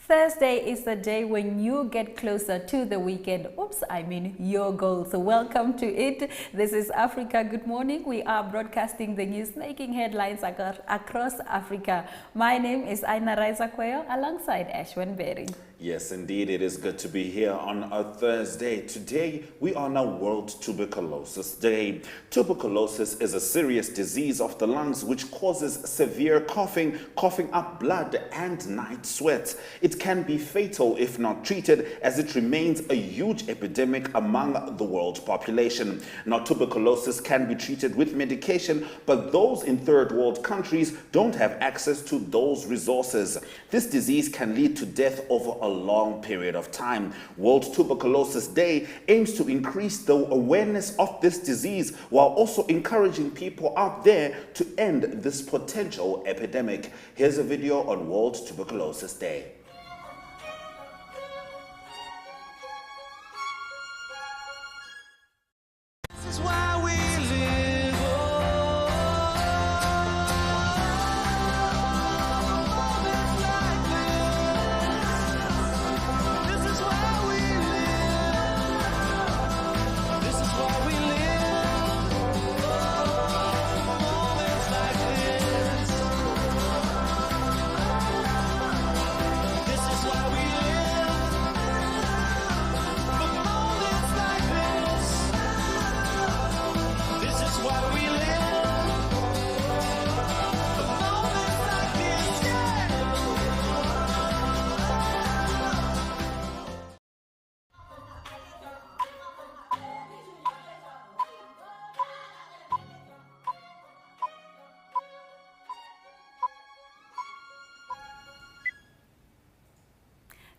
Thursday is the day when you get closer to the weekend. Your goals. So welcome to it. This is Africa Good Morning. We are broadcasting the news, making headlines across Africa. My name is Aina Raisa Kweyo alongside Ashwin Bering. Yes, indeed, it is good to be here on a Thursday. Today, we honor World Tuberculosis Day. Tuberculosis is a serious disease of the lungs which causes severe coughing, coughing up blood, and night sweats. It can be fatal if not treated, as it remains a huge epidemic among the world population. Now, tuberculosis can be treated with medication, but those in third world countries don't have access to those resources. This disease can lead to death over a long period of time. World Tuberculosis Day aims to increase the awareness of this disease while also encouraging people out there to end this potential epidemic. Here's a video on World Tuberculosis Day.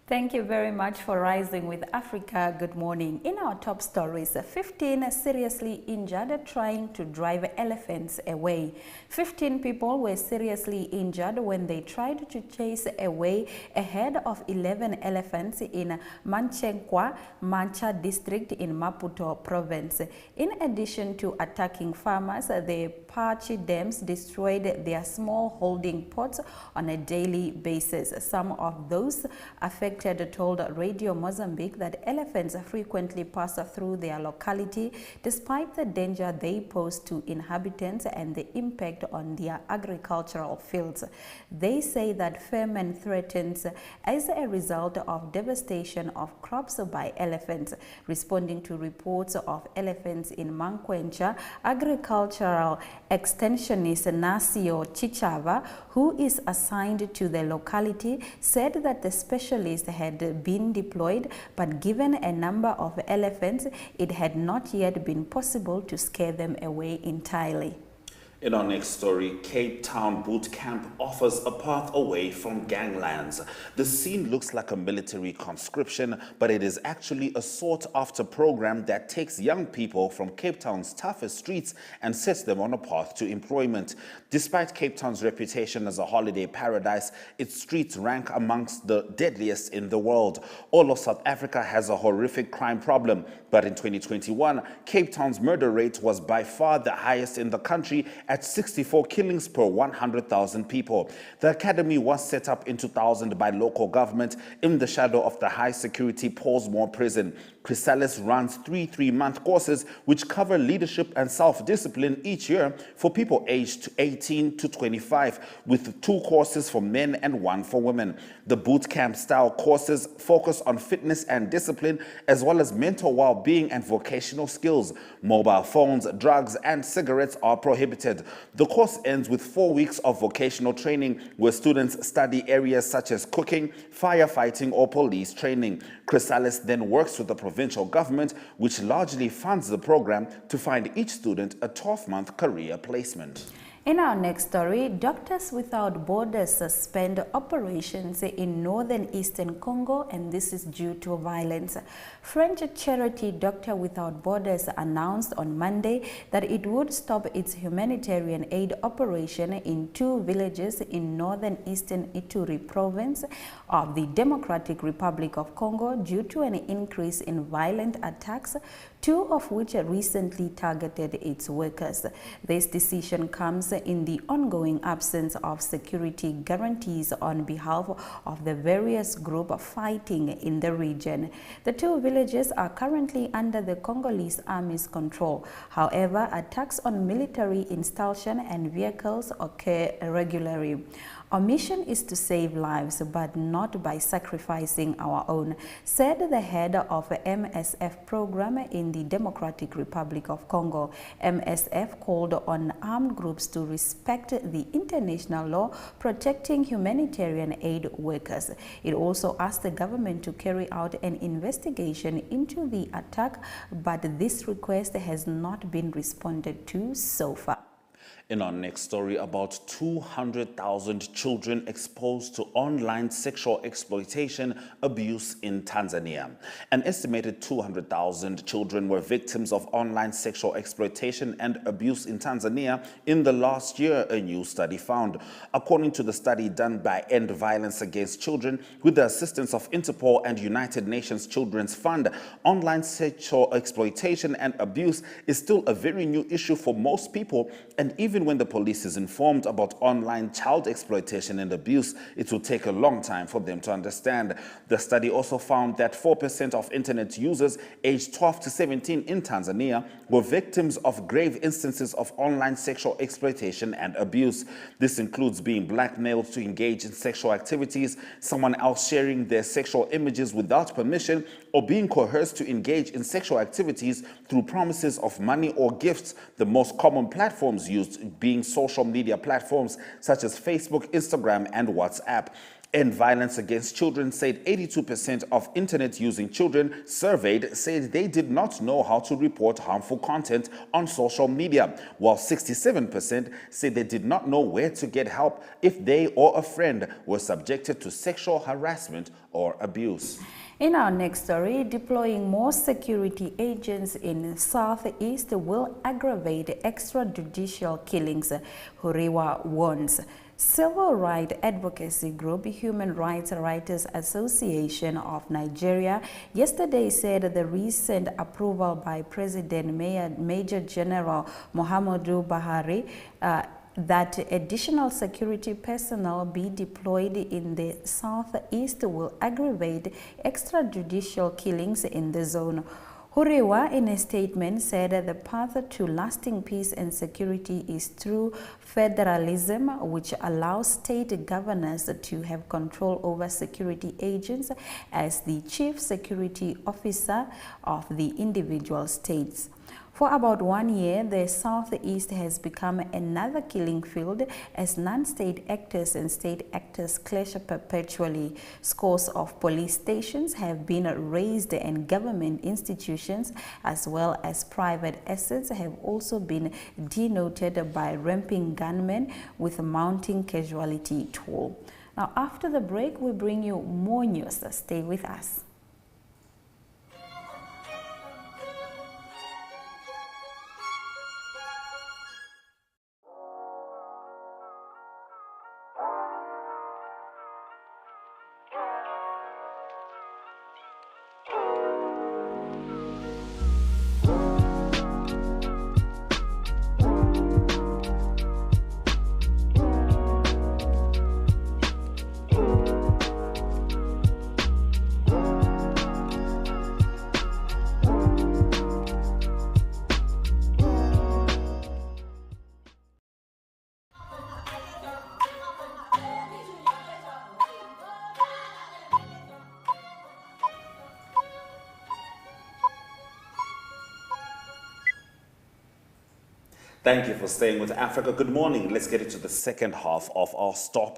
Thank you very much for rising with Africa Good Morning. In our top stories, 15 seriously injured trying to drive elephants away. 15 people were seriously injured when they tried to chase away a herd of 11 elephants in Manchenkwa, Mancha district in Maputo province. In addition to attacking farmers, the Pachi dams destroyed their small holding pots on a daily basis. Some of those affected told Radio Mozambique that elephants frequently pass through their locality despite the danger they pose to inhabitants and the impact on their agricultural fields. They say that famine threatens as a result of devastation of crops by elephants. Responding to reports of elephants in Mankwencha, agricultural extensionist Nasio Chichava, who is assigned to the locality, said that the specialist had been deployed, but given a number of elephants, it had not yet been possible to scare them away entirely. In our next story, Cape Town boot camp offers a path away from ganglands. The scene looks like a military conscription, but it is actually a sought-after program that takes young people from Cape Town's toughest streets and sets them on a path to employment. Despite Cape Town's reputation as a holiday paradise, its streets rank amongst the deadliest in the world. All of South Africa has a horrific crime problem, but in 2021, Cape Town's murder rate was by far the highest in the country at 64 killings per 100,000 people. The academy was set up in 2000 by local government in the shadow of the high-security Paulsmoor prison. Chrysalis runs 3 three-month courses which cover leadership and self-discipline each year for people aged 18 to 25, with 2 courses for men and 1 for women. The boot camp style courses focus on fitness and discipline, as well as mental well-being and vocational skills. Mobile phones, drugs, and cigarettes are prohibited. The course ends with 4 weeks of vocational training, where students study areas such as cooking, firefighting, or police training. Chrysalis then works with the provincial government, which largely funds the program, to find each student a 12-month career placement. In our next story, Doctors Without Borders suspend operations in northern eastern Congo, and this is due to violence. French charity Doctors Without Borders announced on Monday that it would stop its humanitarian aid operation in 2 villages in northern eastern Ituri province of the Democratic Republic of Congo due to an increase in violent attacks two of which recently targeted its workers. This decision comes in the ongoing absence of security guarantees on behalf of the various groups fighting in the region. The two villages are currently under the Congolese Army's control. However, attacks on military installation and vehicles occur regularly. Our mission is to save lives, but not by sacrificing our own, said the head of the MSF program in the Democratic Republic of Congo. MSF called on armed groups to respect the international law protecting humanitarian aid workers. It also asked the government to carry out an investigation into the attack, but this request has not been responded to so far. In our next story, about 200,000 children exposed to online sexual exploitation abuse in Tanzania. An estimated 200,000 children were victims of online sexual exploitation and abuse in Tanzania in the last year, a new study found. According to the study done by End Violence Against Children with the assistance of Interpol and United Nations Children's Fund, online sexual exploitation and abuse is still a very new issue for most people, and even when the police is informed about online child exploitation and abuse, it will take a long time for them to understand. The study also found that 4% of internet users aged 12 to 17 in Tanzania were victims of grave instances of online sexual exploitation and abuse. This includes being blackmailed to engage in sexual activities, someone else sharing their sexual images without permission, or being coerced to engage in sexual activities through promises of money or gifts. The most common platforms used being social media platforms such as Facebook, Instagram, and WhatsApp. End Violence Against Children said 82% of internet-using children surveyed said they did not know how to report harmful content on social media, while 67% said they did not know where to get help if they or a friend were subjected to sexual harassment or abuse. In our next story, deploying more security agents in Southeast will aggravate extrajudicial killings, Huriwa warns. Civil rights advocacy group Human Rights Writers Association of Nigeria yesterday said the recent approval by President Major General Muhammadu Buhari that additional security personnel be deployed in the Southeast will aggravate extrajudicial killings in the zone. Huriwa, in a statement, said that the path to lasting peace and security is through federalism, which allows state governors to have control over security agents as the chief security officer of the individual states. For about 1 year, the Southeast has become another killing field as non-state actors and state actors clash perpetually. Scores of police stations have been razed and government institutions as well as private assets have also been denoted by ramping gunmen with mounting casualty toll. Now, after the break, we bring you more news. Stay with us. Thank you for staying with Africa. Good morning. Let's get into the second half of our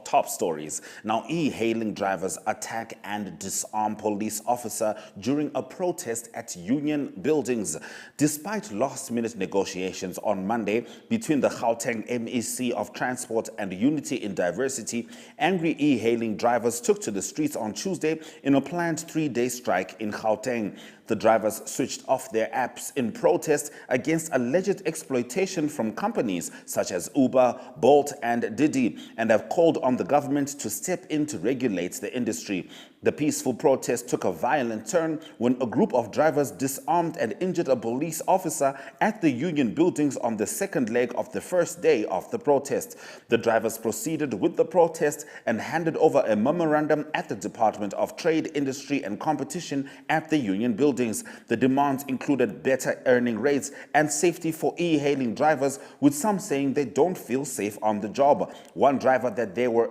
top stories. Now, e-hailing drivers attack and disarm police officer during a protest at union buildings. Despite last-minute negotiations on Monday between the Gauteng MEC of Transport and Unity in Diversity, angry e-hailing drivers took to the streets on Tuesday in a planned 3-day strike in Gauteng. The drivers switched off their apps in protest against alleged exploitation from companies such as Uber, Bolt, and Didi, and have called on the government to step in to regulate the industry. The peaceful protest took a violent turn when a group of drivers disarmed and injured a police officer at the union buildings on the second leg of the first day of the protest. The drivers proceeded with the protest and handed over a memorandum at the Department of Trade, Industry and Competition at the union buildings. The demands included better earning rates and safety for e-hailing drivers, with some saying they don't feel safe on the job. One driver said they were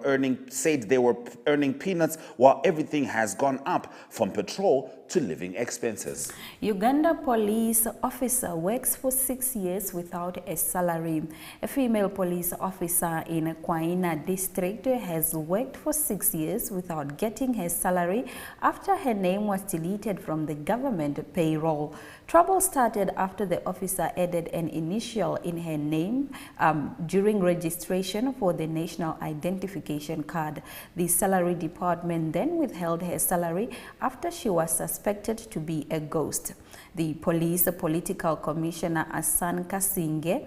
earning peanuts while everything has gone up, from petrol to living expenses. Uganda police officer works for 6 years without a salary. A female police officer in Kwaina district has worked for 6 years without getting her salary after her name was deleted from the government payroll. Trouble started after the officer added an initial in her name during registration for the National Identification Card. The salary department then withheld her salary after she was suspected to be a ghost. The police political commissioner Asan Kasinge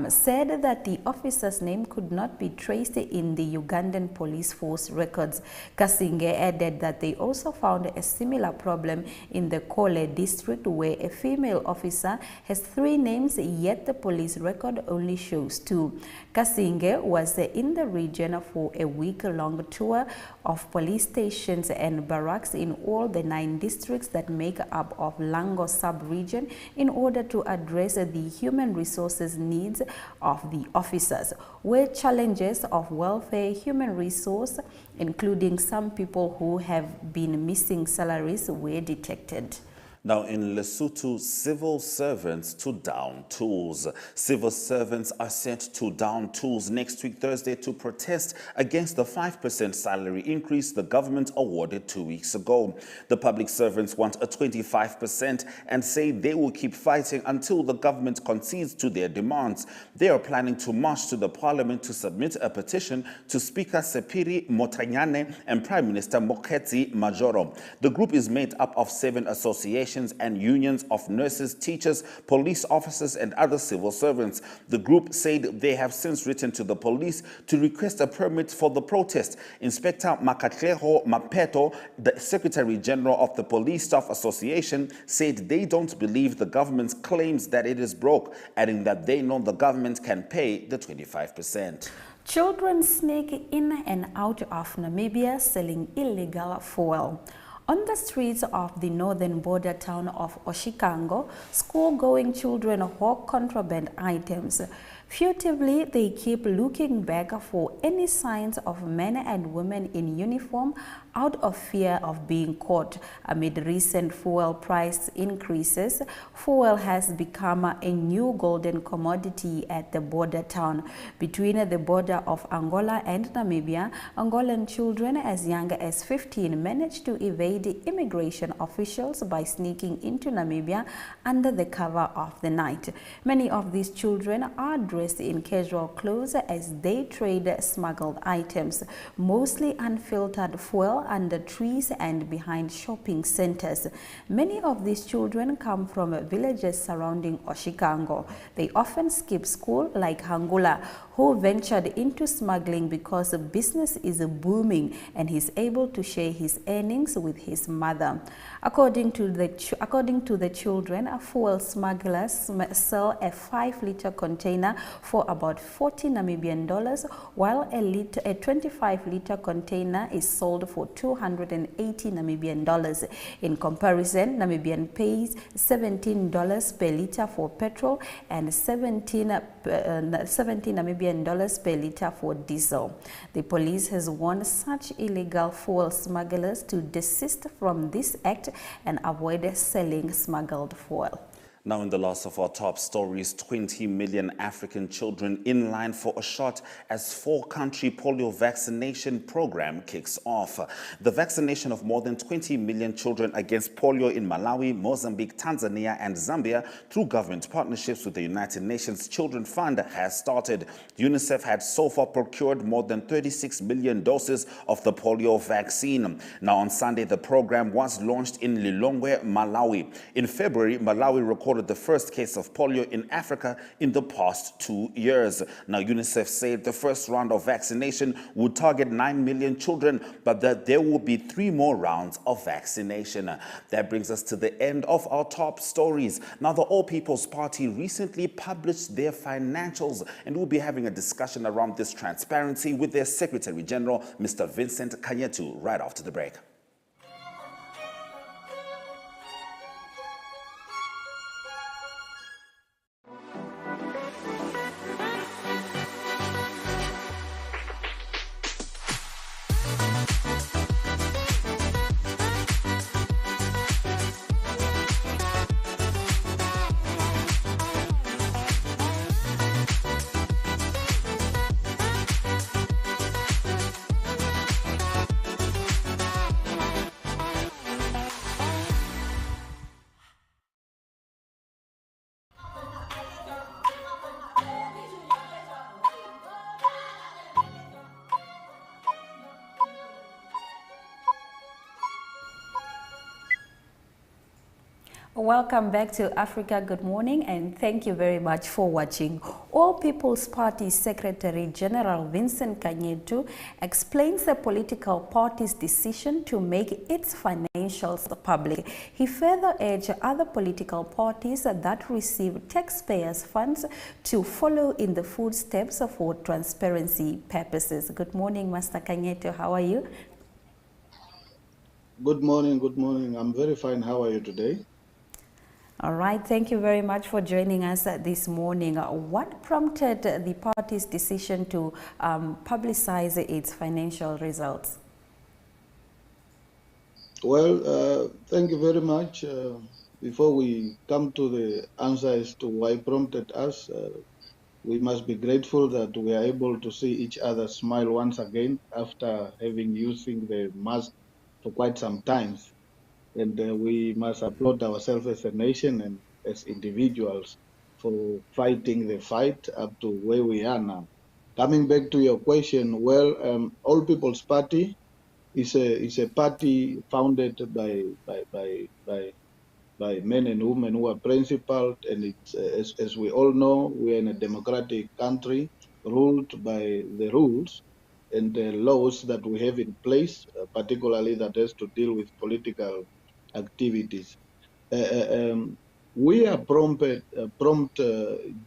said that the officer's name could not be traced in the Ugandan police force records. Kasinge added that they also found a similar problem in the Kole district, where a female officer has 3 names, yet the police record only shows 2. Kasinge was in the region for a week-long tour of police stations and barracks in all the 9 districts that make up of Lango sub-region in order to address the human resources needs of the officers, where challenges of welfare, human resource, including some people who have been missing salaries, were detected. Now in Lesotho, civil servants to down tools. Civil servants are set to down tools next week, Thursday, to protest against the 5% salary increase the government awarded 2 weeks ago. The public servants want a 25% and say they will keep fighting until the government concedes to their demands. They are planning to march to the parliament to submit a petition to Speaker Sepiri Motanyane and Prime Minister Mokgweetsi Majoro. The group is made up of 7 associations and unions of nurses, teachers, police officers, and other civil servants. The group said they have since written to the police to request a permit for the protest. Inspector Makatleho Mapeto, the Secretary General of the Police Staff Association, said they don't believe the government's claims that it is broke, adding that they know the government can pay the 25%. Children sneak in and out of Namibia selling illegal fuel. On the streets of the northern border town of Oshikango, school-going children hawk contraband items. Furtively, they keep looking back for any signs of men and women in uniform out of fear of being caught. Amid recent fuel price increases, fuel has become a new golden commodity at the border town. Between the border of Angola and Namibia, Angolan children as young as 15 managed to evade immigration officials by sneaking into Namibia under the cover of the night. Many of these children are dressed in casual clothes as they trade smuggled items, mostly unfiltered fuel, under trees and behind shopping centers. Many of these children come from villages surrounding Oshikango. They often skip school, like Hangula, who ventured into smuggling because business is booming and he's able to share his earnings with his mother. According to the children, fuel smugglers sell a 5-liter container for about 40 Namibian dollars, while a 25-liter container is sold for 280 Namibian dollars. In comparison, Namibian pays $17 per liter for petrol and 17 Namibian dollars per liter for diesel. The police has warned such illegal fuel smugglers to desist from this act and avoid selling smuggled fuel. Now in the last of our top stories, 20 million African children in line for a shot as 4-country polio vaccination program kicks off. The vaccination of more than 20 million children against polio in Malawi, Mozambique, Tanzania and Zambia through government partnerships with the United Nations Children Fund has started. UNICEF had so far procured more than 36 million doses of the polio vaccine. Now on Sunday, the program was launched in Lilongwe, Malawi. In February, Malawi recorded recorded the first case of polio in Africa in the past 2 years. Now, UNICEF said the first round of vaccination would target 9 million children, but that there will be 3 more rounds of vaccination. That brings us to the end of our top stories. Now, the All People's Party recently published their financials, and we'll be having a discussion around this transparency with their Secretary General, Mr. Vincent Kanyetu, right after the break. Welcome back to Africa Good Morning, and thank you very much for watching. All People's Party Secretary General Vincent Kanyetu explains the political party's decision to make its financials public. He further urged other political parties that receive taxpayers' funds to follow in the footsteps for transparency purposes. Good morning, Master Kanyetu. How are you? Good morning, good morning. I'm very fine. How are you today? All right, thank you very much for joining us this morning. What prompted the party's decision to publicize its financial results? Well, thank you very much. Before we come to the answer as to why prompted us, we must be grateful that we are able to see each other smile once again after having using the mask for quite some time. And we must applaud ourselves as a nation and as individuals for fighting the fight up to where we are now. Coming back to your question, well, All People's Party is a party founded by men and women who are principled, and it's as we all know, we are in a democratic country ruled by the rules and the laws that we have in place, particularly that has to deal with political activities. We are prompted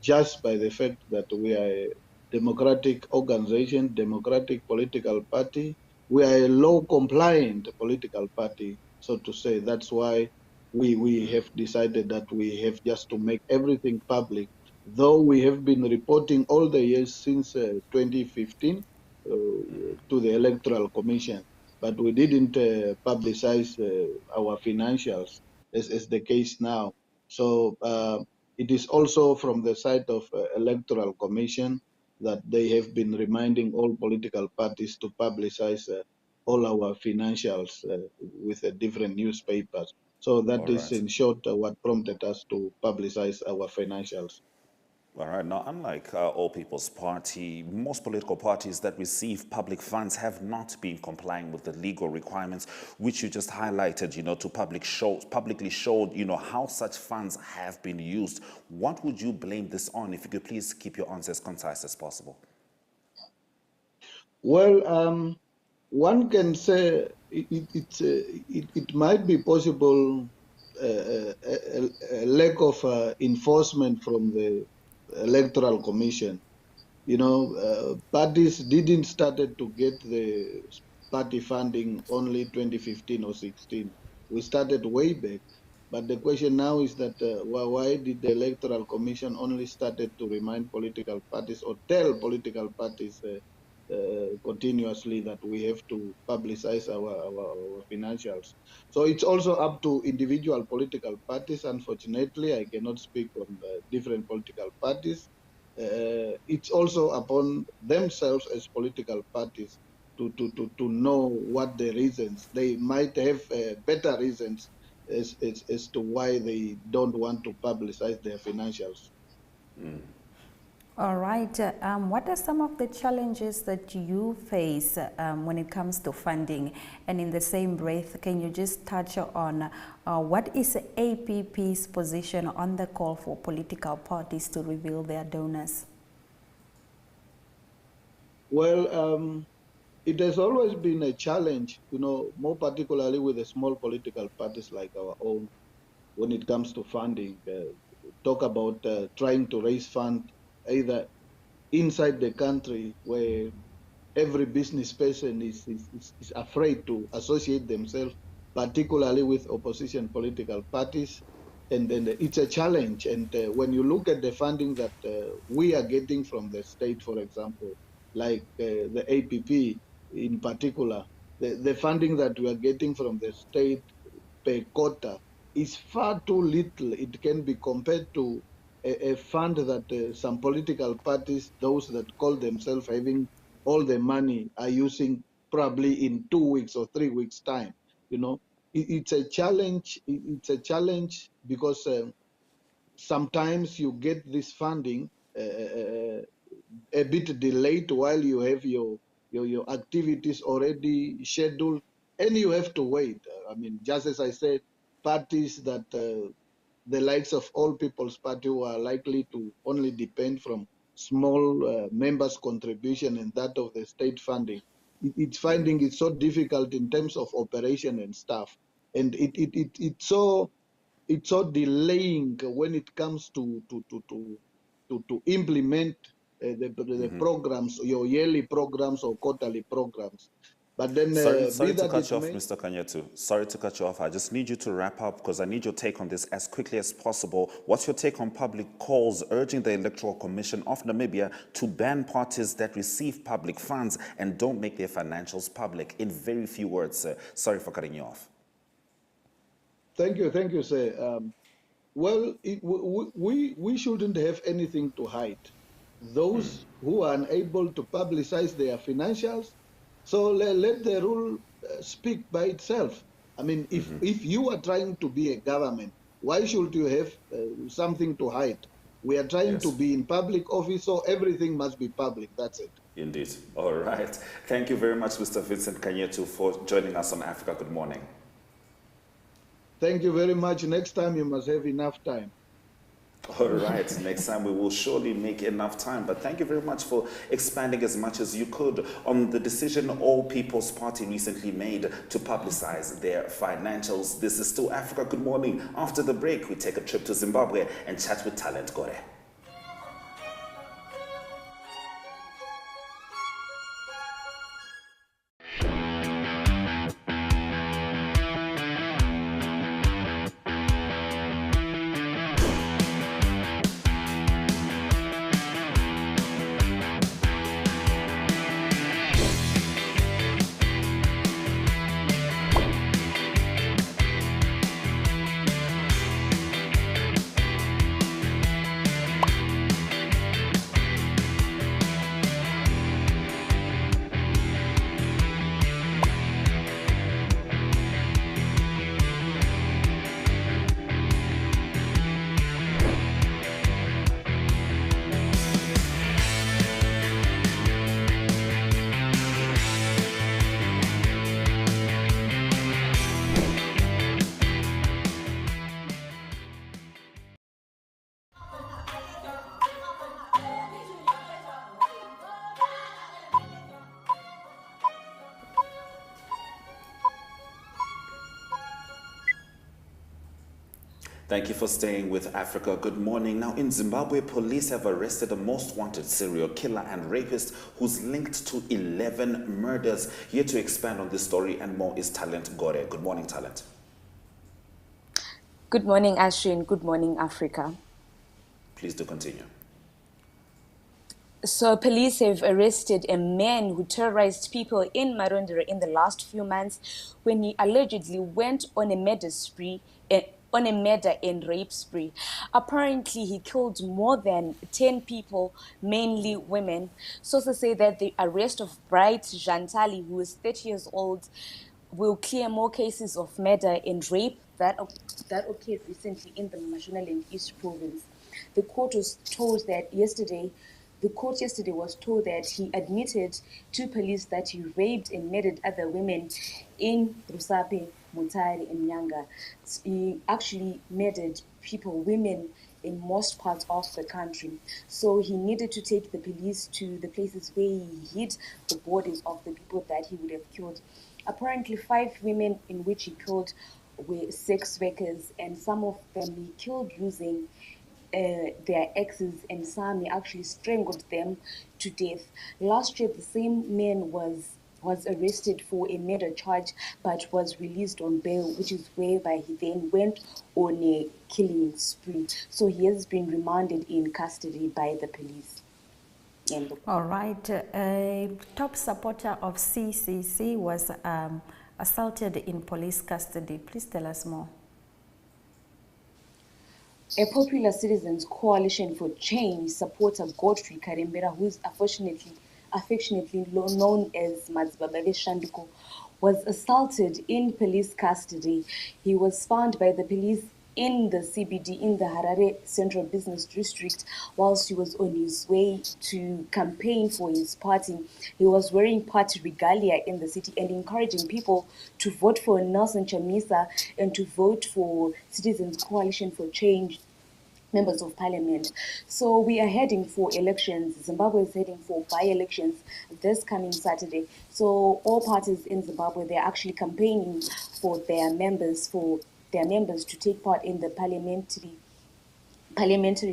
just by the fact that we are a democratic organization, democratic political party. We are a law-compliant political party, so to say. That's why we have decided that we have just to make everything public, though we have been reporting all the years since 2015 to the Electoral Commission, but we didn't publicize our financials as the case now. So it is also from the side of Electoral Commission that they have been reminding all political parties to publicize all our financials with different newspapers. So that is in short what prompted us to publicize our financials. All right. Now, unlike All People's Party, most political parties that receive public funds have not been complying with the legal requirements, which you just highlighted, to publicly showed, how such funds have been used. What would you blame this on? If you could please keep your answer as concise as possible. Well, one can say it might be possible a lack of enforcement from the Electoral Commission. Parties didn't started to get the party funding only 2015 or 16. We started way back. But the question now is that why did the Electoral Commission only started to remind political parties or tell political parties continuously that we have to publicize our financials? So it's also up to individual political parties. Unfortunately, I cannot speak on different political parties. It's also upon themselves as political parties to know what the reasons. They might have better reasons as to why they don't want to publicize their financials. All right. What are some of the challenges that you face when it comes to funding? And in the same breath, can you just touch on what is APP's position on the call for political parties to reveal their donors? Well, it has always been a challenge, more particularly with the small political parties like our own, when it comes to funding. Talk about trying to raise funds either inside the country, where every business person is afraid to associate themselves, particularly with opposition political parties. And then it's a challenge. And when you look at the funding that we are getting from the state, for example, like the APP in particular, the funding that we are getting from the state per quota is far too little. It can be compared to a fund that some political parties, those that call themselves having all the money, are using probably in 2 weeks or 3 weeks time. It's a challenge. It's a challenge because sometimes you get this funding a bit delayed while you have your activities already scheduled, and you have to wait. I mean, just as I said, parties that the likes of All People's Party, who are likely to only depend from small members' contribution and that of the state funding, it's finding it so difficult in terms of operation and staff, and it's so delaying when it comes to implement the programs, your yearly programs or quarterly programs. But then, Sorry be to that cut it you off, may, Mr. Kanyetu. Sorry to cut you off. I just need you to wrap up because I need your take on this as quickly as possible. What's your take on public calls urging the Electoral Commission of Namibia to ban parties that receive public funds and don't make their financials public? In very few words, sir. Sorry for cutting you off. thank you, sir. Well, we shouldn't have anything to hide. Those who are unable to publicize their financials, so let the rule speak by itself. I mean, if you are trying to be a government, why should you have something to hide? We are trying to Yes, be in public office, so everything must be public. That's it. indeed. All right. Thank you very much, Mr. Vincent Kanyetu, for joining us on Africa Good Morning. Thank you very much. Next time you must have enough time. All right, next time we will surely make enough time. But thank you very much for expanding as much as you could on the decision All People's Party recently made to publicize their financials. This is still Africa Good Morning. After the break, we take a trip to Zimbabwe and chat with Talent Gore. Thank you for staying with Africa Good Morning. Now, in Zimbabwe, police have arrested a most wanted serial killer and rapist who's linked to 11 murders. Here to expand on this story and more is Talent Gore. Good morning, Talent. Good morning, Ashwin. Good morning, Africa. Please do continue. So police have arrested a man who terrorized people in Marondera in the last few months when he allegedly went on a murder and rape spree. Apparently, he killed more than 10 people, mainly women. Sources say that the arrest of Bright Jantali, who is 30 years old, will clear more cases of murder and rape that occurred recently in the Mashonaland East province. The court was told that yesterday the court yesterday was told that he admitted to police that he raped and murdered other women in Rusape, Mutare, and Nyanga. He actually murdered people, women, in most parts of the country. So he needed to take the police to the places where he hid the bodies of the people that he would have killed. Apparently, 5 women in which he killed were sex workers, and some of them he killed using their exes, and some he actually strangled them to death. Last year, the same man was arrested for a murder charge but was released on bail, which is whereby he then went on a killing spree. So he has been remanded in custody by the police. All right. A top supporter of CCC was assaulted in police custody. Please tell us more. A Popular Citizens Coalition for Change supporter, Gotv, who is affectionately known as Madzibababe Shandiko, was assaulted in police custody. He was found by the police in the CBD in the Harare Central Business District whilst he was on his way to campaign for his party. He was wearing party regalia in the city and encouraging people to vote for Nelson Chamisa and to vote for Citizens Coalition for Change members of parliament. So we are heading for elections. Zimbabwe is heading for by-elections this coming Saturday. So all parties in Zimbabwe, they're actually campaigning for their members to take part in the parliamentary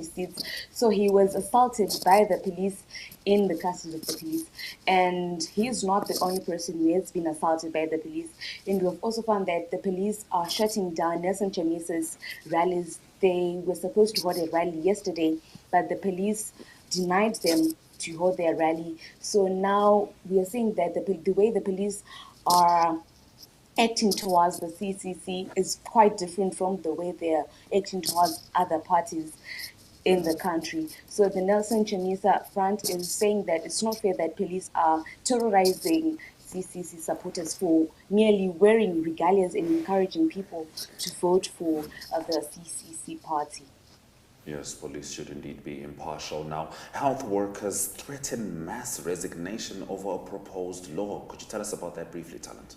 seats. So he was assaulted by the police in the custody of the police, and he is not the only person who has been assaulted by the police. And we have also found that the police are shutting down Nelson Chamisa's rallies. They were supposed to hold a rally yesterday, but the police denied them to hold their rally. So now we are seeing that the way the police are acting towards the CCC is quite different from the way they're acting towards other parties in the country. So the Nelson Chamisa front is saying that it's not fair that police are terrorizing CCC supporters for merely wearing regalias and encouraging people to vote for the CCC party. Yes, police should indeed be impartial. Now, health workers threaten mass resignation over a proposed law. Could you tell us about that briefly, Talent?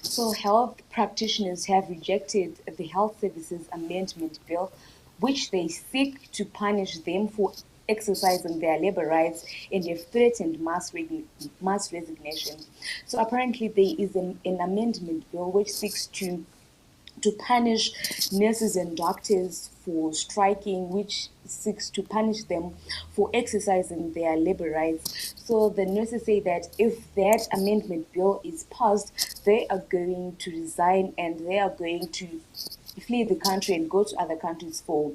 So health practitioners have rejected the Health Services Amendment Bill, which they seek to punish them for exercising their labor rights, and have threatened mass resignation. So apparently there is an amendment bill which seeks to punish nurses and doctors for striking, which seeks to punish them for exercising their labor rights. So the nurses say that if that amendment bill is passed, they are going to resign and they are going to flee the country and go to other countries for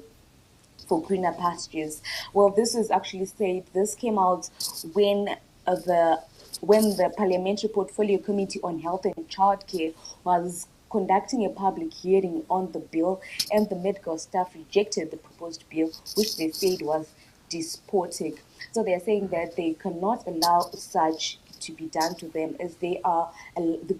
greener pastures. Well, this is actually said, this came out when the Parliamentary Portfolio Committee on Health and Childcare was conducting a public hearing on the bill, and the medical staff rejected the proposed bill, which they said was despotic. So they're saying that they cannot allow such to be done to them, as the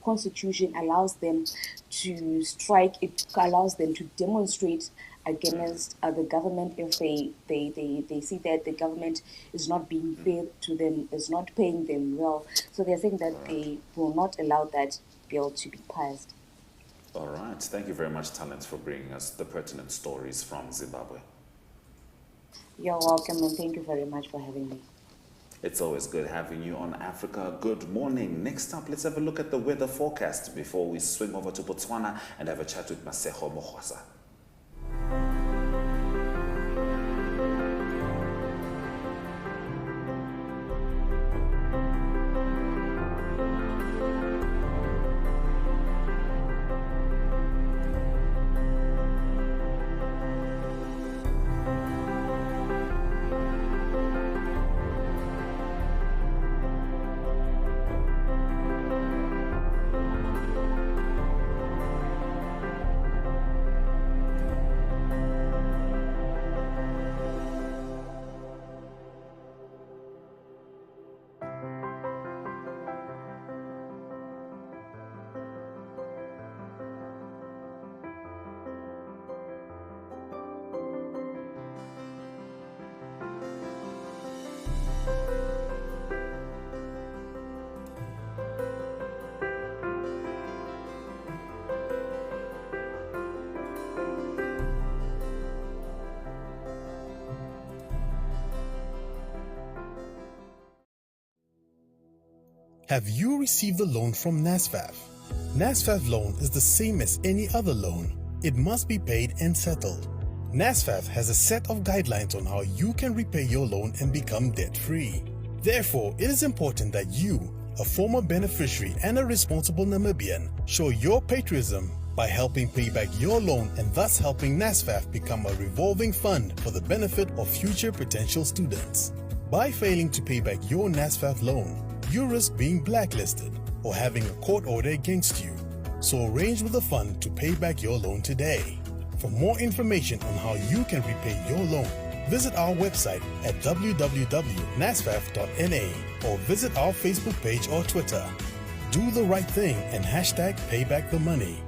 Constitution allows them to strike, it allows them to demonstrate against the government if they see that the government is not being fair to them, is not paying them well. So they're saying that they will not allow that bill to be passed. All right. Thank you very much, Talent, for bringing us the pertinent stories from Zimbabwe. You're welcome, and thank you very much for having me. It's always good having you on Africa Good Morning. Next up, let's have a look at the weather forecast before we swing over to Botswana and have a chat with Masejo Mohwasa. Have you received a loan from NASFAF? NASFAF loan is the same as any other loan. It must be paid and settled. NASFAF has a set of guidelines on how you can repay your loan and become debt-free. Therefore, it is important that you, a former beneficiary and a responsible Namibian, show your patriotism by helping pay back your loan and thus helping NASFAF become a revolving fund for the benefit of future potential students. By failing to pay back your NASFAF loan, you risk being blacklisted or having a court order against you. So arrange with the fund to pay back your loan today. For more information on how you can repay your loan, visit our website at www.nasfaf.na or visit our Facebook page or Twitter. Do the right thing and hashtag payback the money.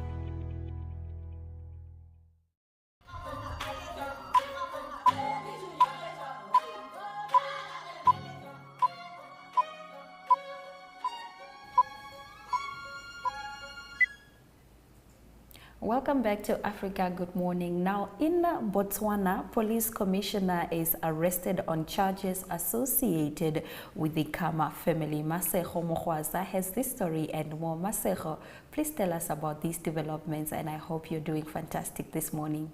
Welcome back to Africa Good Morning. Now, in Botswana, police commissioner is arrested on charges associated with the Khama family. Masego Mogwaza has this story and more. Masego, please tell us about these developments, and I hope you're doing fantastic this morning.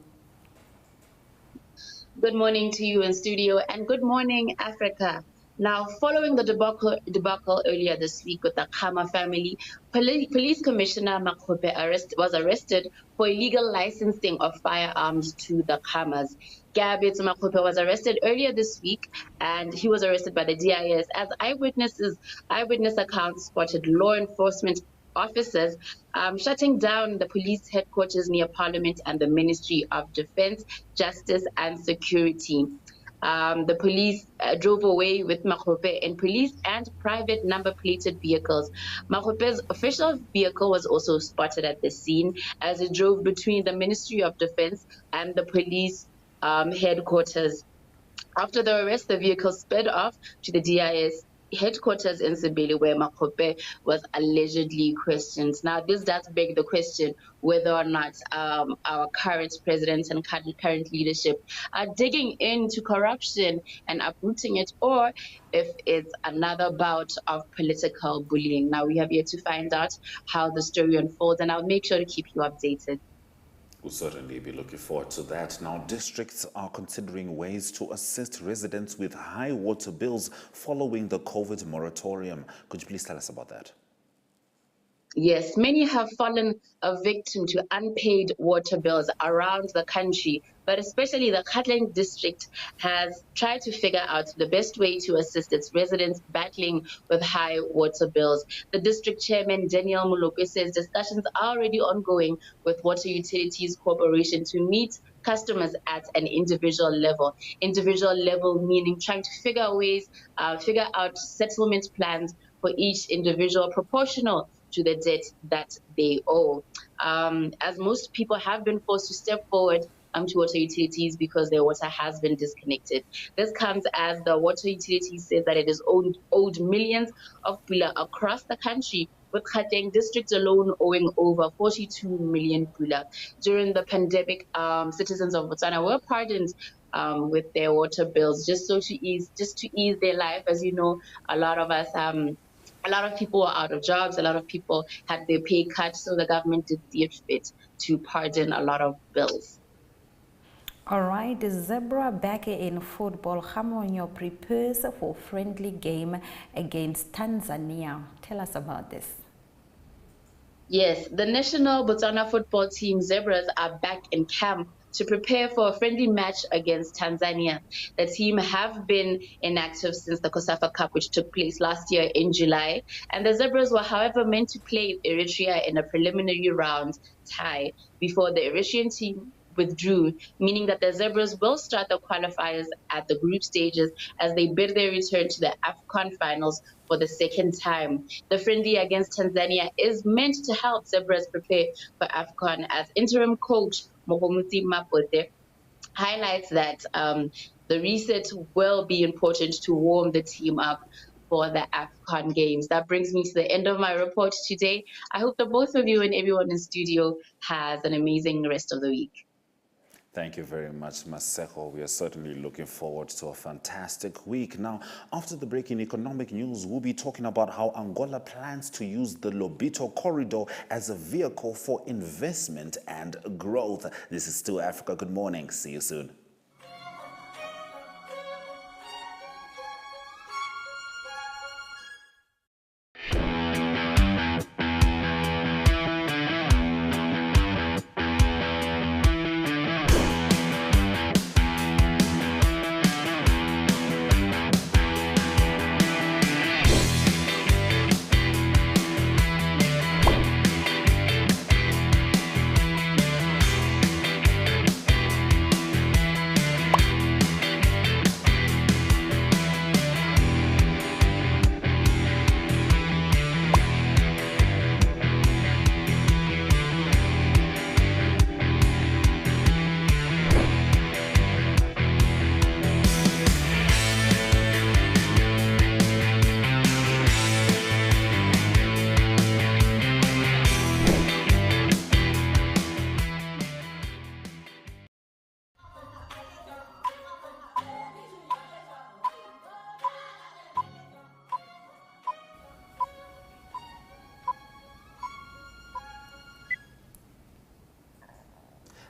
Good morning to you in studio, and good morning, Africa. Now, following the debacle earlier this week with the Khama family, Police Commissioner Makgope was arrested for illegal licensing of firearms to the Khamas. Gabitz Makgope was arrested earlier this week, and he was arrested by the DIS as eyewitness accounts spotted law enforcement officers shutting down the police headquarters near Parliament and the Ministry of Defense, Justice and Security. The police drove away with Makgope in police and private number-plated vehicles. Makgope's official vehicle was also spotted at the scene as it drove between the Ministry of Defense and the police headquarters. After the arrest, the vehicle sped off to the DIS headquarters in Sibili, where Makgope was allegedly questioned. Now, this does beg the question whether or not our current president and current leadership are digging into corruption and uprooting it, or if it's another bout of political bullying. Now, we have yet to find out how the story unfolds, and I'll make sure to keep you updated. We'll certainly be looking forward to that. Now, districts are considering ways to assist residents with high water bills following the COVID moratorium. Could you please tell us about that? Yes, many have fallen a victim to unpaid water bills around the country, but especially the Gauteng district has tried to figure out the best way to assist its residents battling with high water bills. The district chairman, Daniel Molope, says discussions are already ongoing with Water Utilities Corporation to meet customers at an individual level. Individual level meaning trying to figure out settlement plans for each individual proportional to the debt that they owe. As most people have been forced to step forward to water utilities because their water has been disconnected. This comes as the water utility says that it is owed millions of pula across the country, with Gauteng district alone owing over 42 million pula. During the pandemic, citizens of Botswana were pardoned with their water bills just to ease their life. As you know, a lot of people were out of jobs. A lot of people had their pay cut, so the government did see it fit to pardon a lot of bills. All right, Zebra back in football. Gamonyo prepares for friendly game against Tanzania. Tell us about this. Yes, the national Botswana football team Zebras are back in camp to prepare for a friendly match against Tanzania. The team have been inactive since the COSAFA Cup, which took place last year in July. And the Zebras were, however, meant to play Eritrea in a preliminary round tie before the Eritrean team withdrew, meaning that the Zebras will start the qualifiers at the group stages as they bid their return to the AFCON finals for the second time. The friendly against Tanzania is meant to help Zebras prepare for AFCON, as interim coach Mohomuti Mapote highlights that the reset will be important to warm the team up for the AFCON games. That brings me to the end of my report today. I hope that both of you and everyone in studio has an amazing rest of the week. Thank you very much, Maseko. We are certainly looking forward to a fantastic week. Now, after the break in economic news, we'll be talking about how Angola plans to use the Lobito corridor as a vehicle for investment and growth. This is Still Africa. Good morning. See you soon.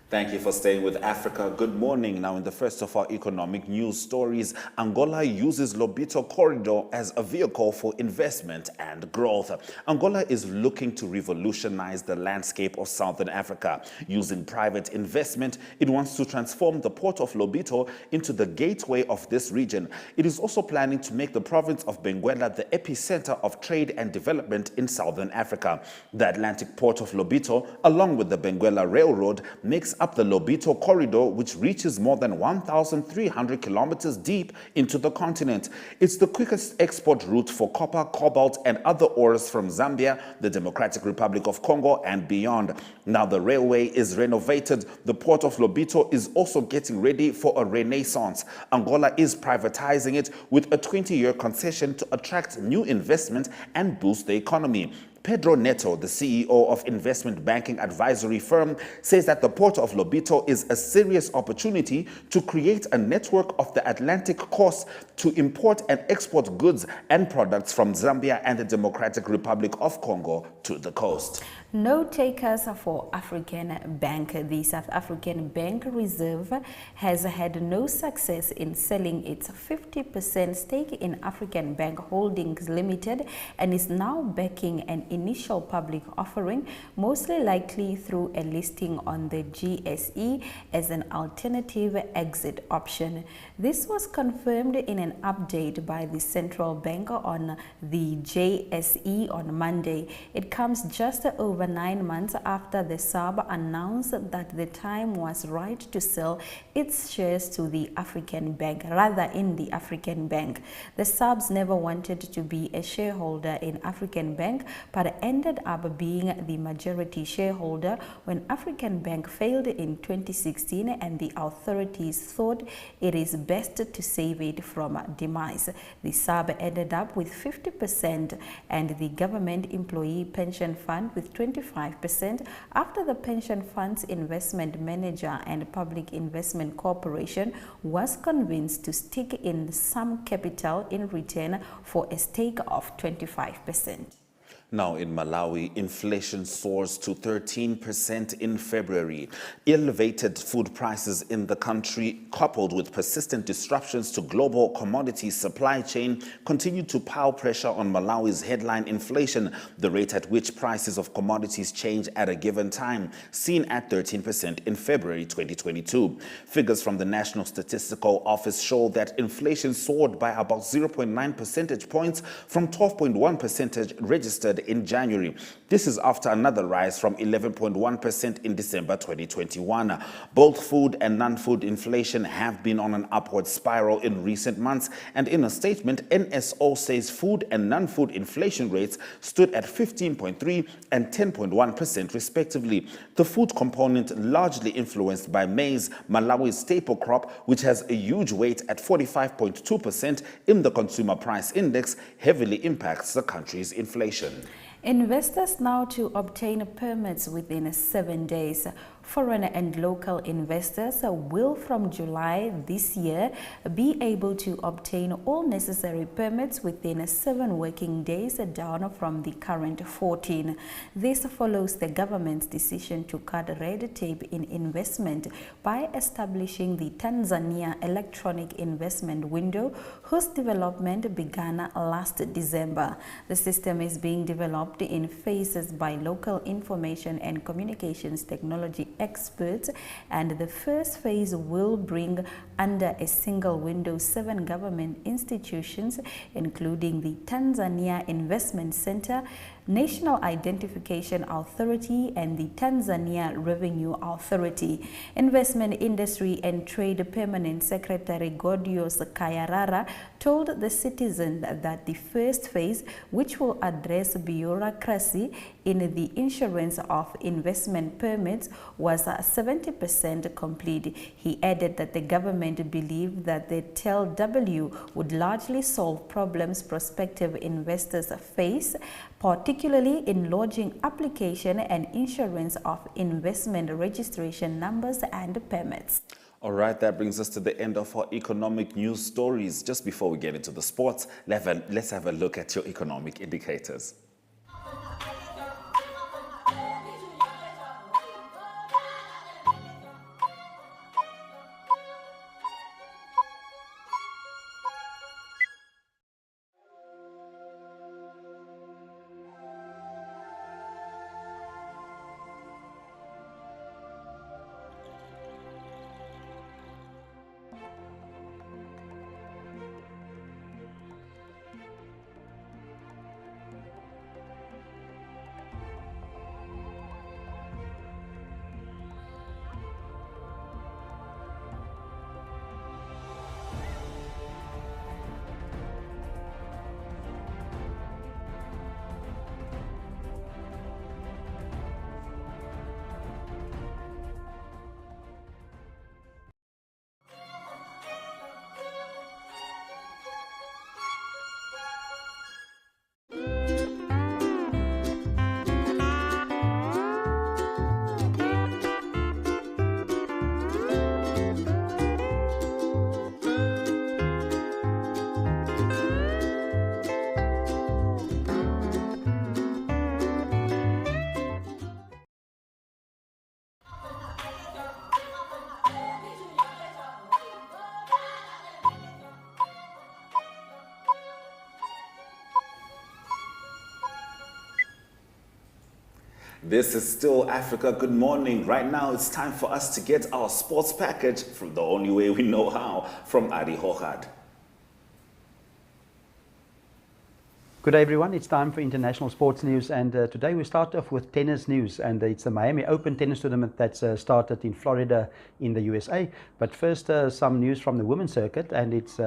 Thank you for staying with Africa. Good morning. Now, in the first of our economic news stories, Angola uses Lobito corridor as a vehicle for investment and growth. Angola is looking to revolutionize the landscape of Southern Africa. Using private investment, it wants to transform the port of Lobito into the gateway of this region. It is also planning to make the province of Benguela the epicenter of trade and development in Southern Africa. The Atlantic port of Lobito, along with the Benguela Railroad, makes up the Lobito corridor, which reaches more than 1,300 kilometers deep into the continent. It's the quickest export route for copper, cobalt, and other ores from Zambia, the Democratic Republic of Congo, and beyond. Now the railway is renovated. The port of Lobito is also getting ready for a renaissance. Angola is privatizing it with a 20-year concession to attract new investment and boost the economy. Pedro Neto, the CEO of investment banking advisory firm, says that the port of Lobito is a serious opportunity to create a network of the Atlantic coast to import and export goods and products from Zambia and the Democratic Republic of Congo to the coast. No takers for African Bank. The South African Bank Reserve has had no success in selling its 50% stake in African Bank Holdings Limited and is now backing an initial public offering, mostly likely through a listing on the GSE as an alternative exit option. This was confirmed in an update by the central bank on the JSE on Monday. It comes just over 9 months after the SARB announced that the time was right to sell its shares to the African Bank, rather in the African Bank. The SARBs never wanted to be a shareholder in African Bank, but ended up being the majority shareholder when African Bank failed in 2016 and the authorities thought it is best to save it from demise. The SARB ended up with 50% and the Government Employee Pension Fund with 25% after the pension fund's investment manager and Public Investment Corporation was convinced to stick in some capital in return for a stake of 25%. Now in Malawi, inflation soars to 13% in February. Elevated food prices in the country, coupled with persistent disruptions to global commodity supply chain, continue to pile pressure on Malawi's headline inflation, the rate at which prices of commodities change at a given time, seen at 13% in February 2022. Figures from the National Statistical Office show that inflation soared by about 0.9 percentage points from 12.1% registered in January. This is after another rise from 11.1% in December 2021. Both food and non-food inflation have been on an upward spiral in recent months, and in a statement, NSO says food and non-food inflation rates stood at 15.3% and 10.1% respectively. The food component, largely influenced by maize, Malawi's staple crop, which has a huge weight at 45.2% in the Consumer Price Index, heavily impacts the country's inflation. Investors now to obtain permits within 7 days. Foreign and local investors will from July this year be able to obtain all necessary permits within 7 working days, down from the current 14. This follows the government's decision to cut red tape in investment by establishing the Tanzania Electronic Investment Window, whose development began last December. The system is being developed in phases by local information and communications technology experts, and the first phase will bring under a single window 7 government institutions, including the Tanzania Investment Center, National Identification Authority, and the Tanzania Revenue Authority. Investment Industry and Trade Permanent Secretary Godios Kayarara told the Citizen that the first phase, which will address bureaucracy in the issuance of investment permits, was 70% complete. He added that the government believed that the TLW would largely solve problems prospective investors face, particularly in lodging application and issuance of investment registration numbers and permits. All right, that brings us to the end of our economic news stories. Just before we get into the sports, let's have a look at your economic indicators. This is Still Africa. Good morning. Right now, it's time for us to get our sports package from the only way we know how, from Ari Hochad. Good day everyone, it's time for international sports news, and today we start off with tennis news, and it's the Miami Open tennis tournament that's started in Florida in the USA. But first, some news from the women's circuit, and it's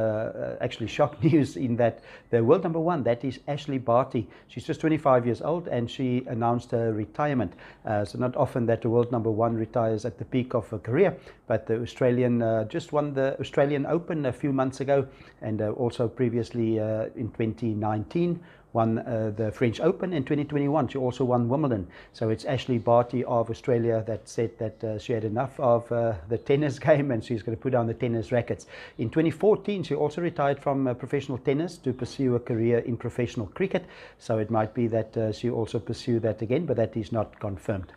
actually shock news in that the world number one, that is Ashley Barty. She's just 25 years old and she announced her retirement. So not often that the world number one retires at the peak of her career, but the Australian just won the Australian Open a few months ago, and also previously in 2019 won the French Open. In 2021 she also won Wimbledon. So it's Ashley Barty of Australia that said that she had enough of the tennis game and she's going to put down the tennis rackets. In 2014 she also retired from professional tennis to pursue a career in professional cricket, so it might be that she also pursue that again, but that is not confirmed.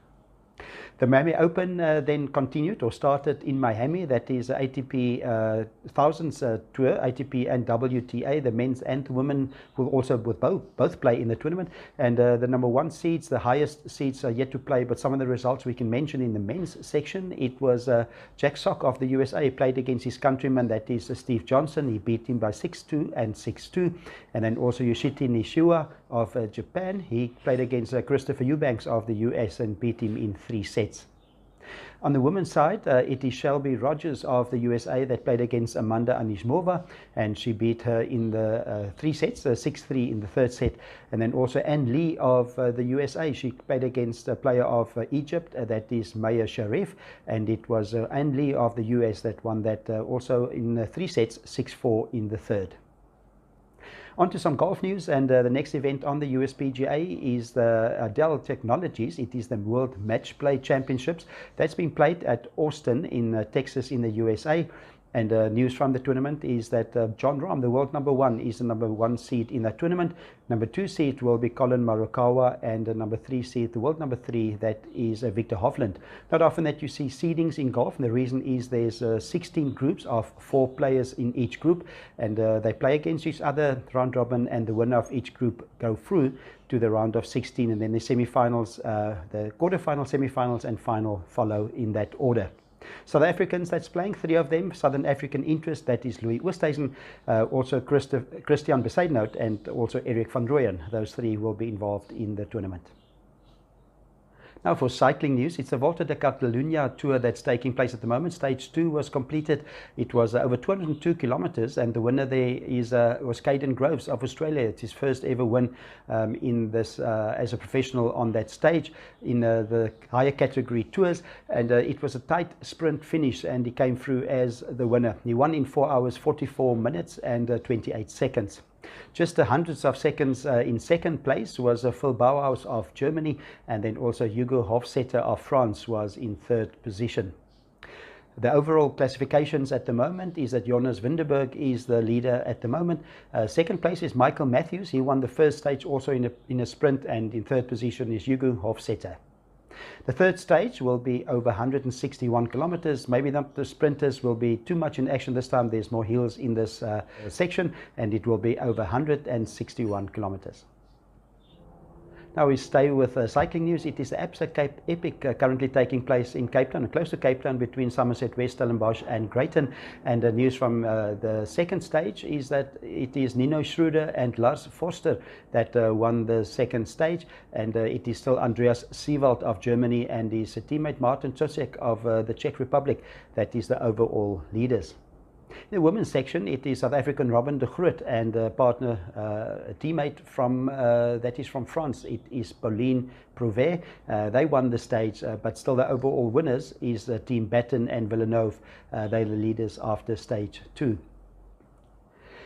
The Miami Open then continued or started in Miami. That is ATP Thousands Tour, ATP and WTA. The men's and the women will also both play in the tournament. And the number one seeds, the highest seeds are yet to play, but some of the results we can mention in the men's section. It was Jack Sock of the USA played against his countryman, that is Steve Johnson. He beat him by 6-2 and 6-2. And then also Yoshiti Nishua of Japan. He played against Christopher Eubanks of the US and beat him in 3 sets. On the women's side, it is Shelby Rogers of the USA that played against Amanda Anisimova, and she beat her in the 3 sets, 6-3 in the 3rd set. And then also Ann Lee of the USA, she played against a player of Egypt, that is Maya Sharif, and it was Ann Lee of the US that won that also in 3 sets, 6-4 in the 3rd. On to some golf news, and the next event on the USPGA is the Dell Technologies. It is the World Match Play Championships. That's been played at Austin in Texas in the USA. And news from the tournament is that John Rahm, the world number 1, is the number 1 seed in that tournament. Number 2 seed will be Colin Morikawa, and number 3 seed, the world number 3, that is Victor Hovland. Not often that you see seedings in golf, and the reason is there's 16 groups of 4 players in each group, and they play against each other, round robin, and the winner of each group go through to the round of 16, and then the semi-finals, the quarterfinal, semi-finals, and final follow in that order. South Africans that's playing, 3 of them, Southern African interest, that is Louis Oosthuizen, also Christian Besaidnout, and also Eric van Rooyen. Those 3 will be involved in the tournament. Now for cycling news, it's the Volta de Catalunya tour that's taking place at the moment. Stage 2 was completed. It was over 202 kilometers, and the winner there was Caden Groves of Australia. It's his first ever win in this as a professional on that stage in the higher category tours, and it was a tight sprint finish, and he came through as the winner. He won in 4 hours 44 minutes and 28 seconds. Just the hundreds of seconds in second place was Phil Bauhaus of Germany, and then also Hugo Hofstetter of France was in third position. The overall classifications at the moment is that Jonas Vinderberg is the leader at the moment. Second place is Michael Matthews. He won the first stage also in a sprint, and in third position is Hugo Hofstetter. The third stage will be over 161 kilometers. Maybe the sprinters will be too much in action this time. There's more hills in this section, and it will be over 161 kilometers. Now we stay with cycling news. It is the Absa Cape Epic currently taking place in Cape Town, close to Cape Town, between Somerset West, Stellenbosch and Greyton. And the news from the second stage is that it is Nino Schroeder and Lars Forster that won the second stage, and it is still Andreas Seewald of Germany and his teammate Martin Czosek of the Czech Republic that is the overall leaders. In the women's section, it is South African Robin de Groot and a partner, a teammate from that is from France. It is Pauline Prouvet. They won the stage, but still the overall winners is Team Batten and Villeneuve. They're the leaders after stage 2.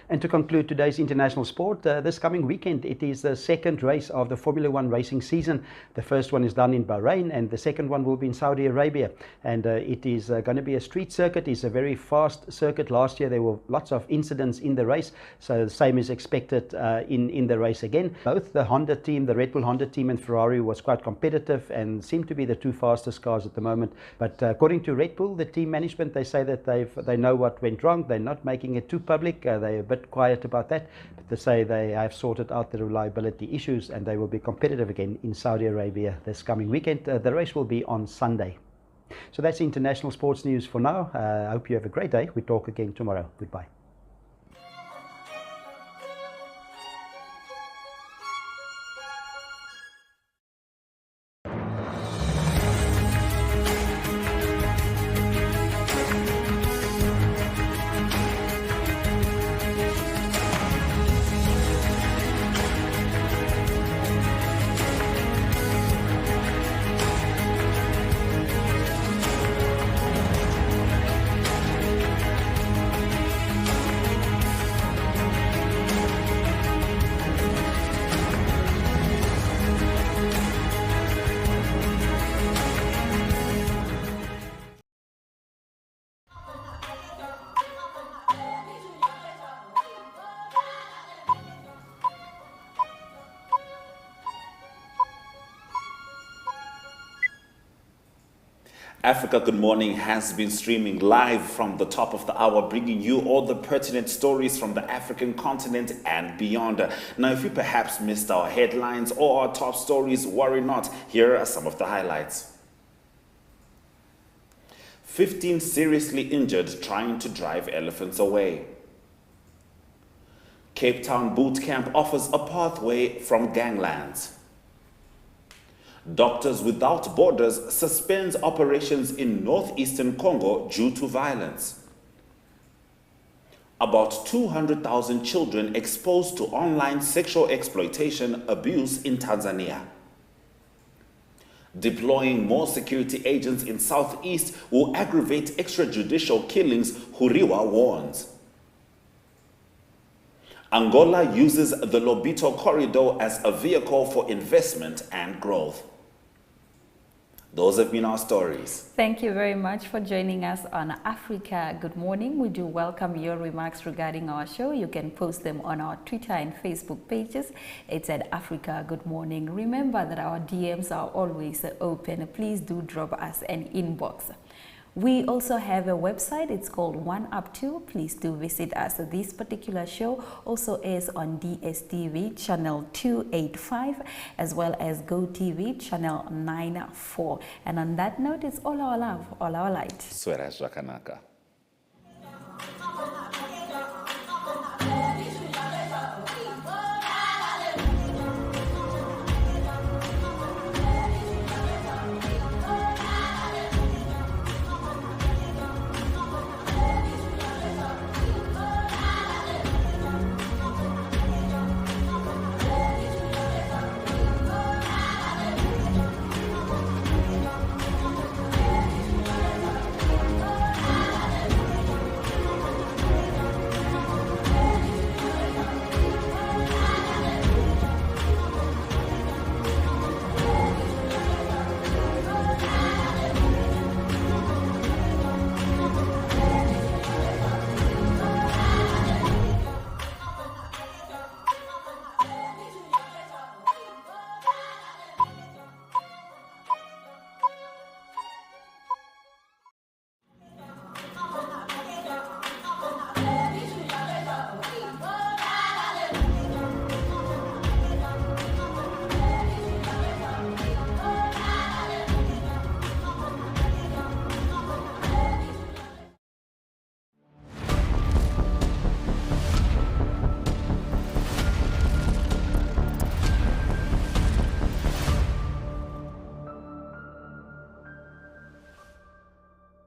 And to conclude today's international sport, this coming weekend it is the second race of the Formula 1 racing season. The first one is done in Bahrain, and the second one will be in Saudi Arabia. And it is going to be a street circuit. It's a very fast circuit. Last year there were lots of incidents in the race, so the same is expected in the race again. Both the Honda team, the Red Bull Honda team, and Ferrari was quite competitive and seem to be the 2 fastest cars at the moment. But according to Red Bull, the team management, they say that they know what went wrong. They're not making it too public. They're a bit quiet about that, but they say they have sorted out the reliability issues, and they will be competitive again in Saudi Arabia this coming weekend. The race will be on Sunday. So that's international sports news for now. I hope you have a great day. We talk again tomorrow. Goodbye. Africa Good Morning has been streaming live from the top of the hour, bringing you all the pertinent stories from the African continent and beyond. Now, if you perhaps missed our headlines or our top stories, worry not. Here are some of the highlights. 15 seriously injured trying to drive elephants away. Cape Town boot camp offers a pathway from ganglands. Doctors Without Borders suspends operations in northeastern Congo due to violence. About 200,000 children exposed to online sexual exploitation abuse in Tanzania. Deploying more security agents in southeast will aggravate extrajudicial killings, Huriwa warns. Angola uses the Lobito corridor as a vehicle for investment and growth. Those have been our stories. Thank you very much for joining us on Africa Good Morning. We do welcome your remarks regarding our show. You can post them on our Twitter and Facebook pages. It's at Africa Good Morning. Remember that our DMs are always open. Please do drop us an inbox. We also have a website. It's called One Up To. Please do visit us. This particular show also airs on DSTV channel 285 as well as Gotv channel 94. And on that note, it's all our love, all our light. Swera Zwakanaka.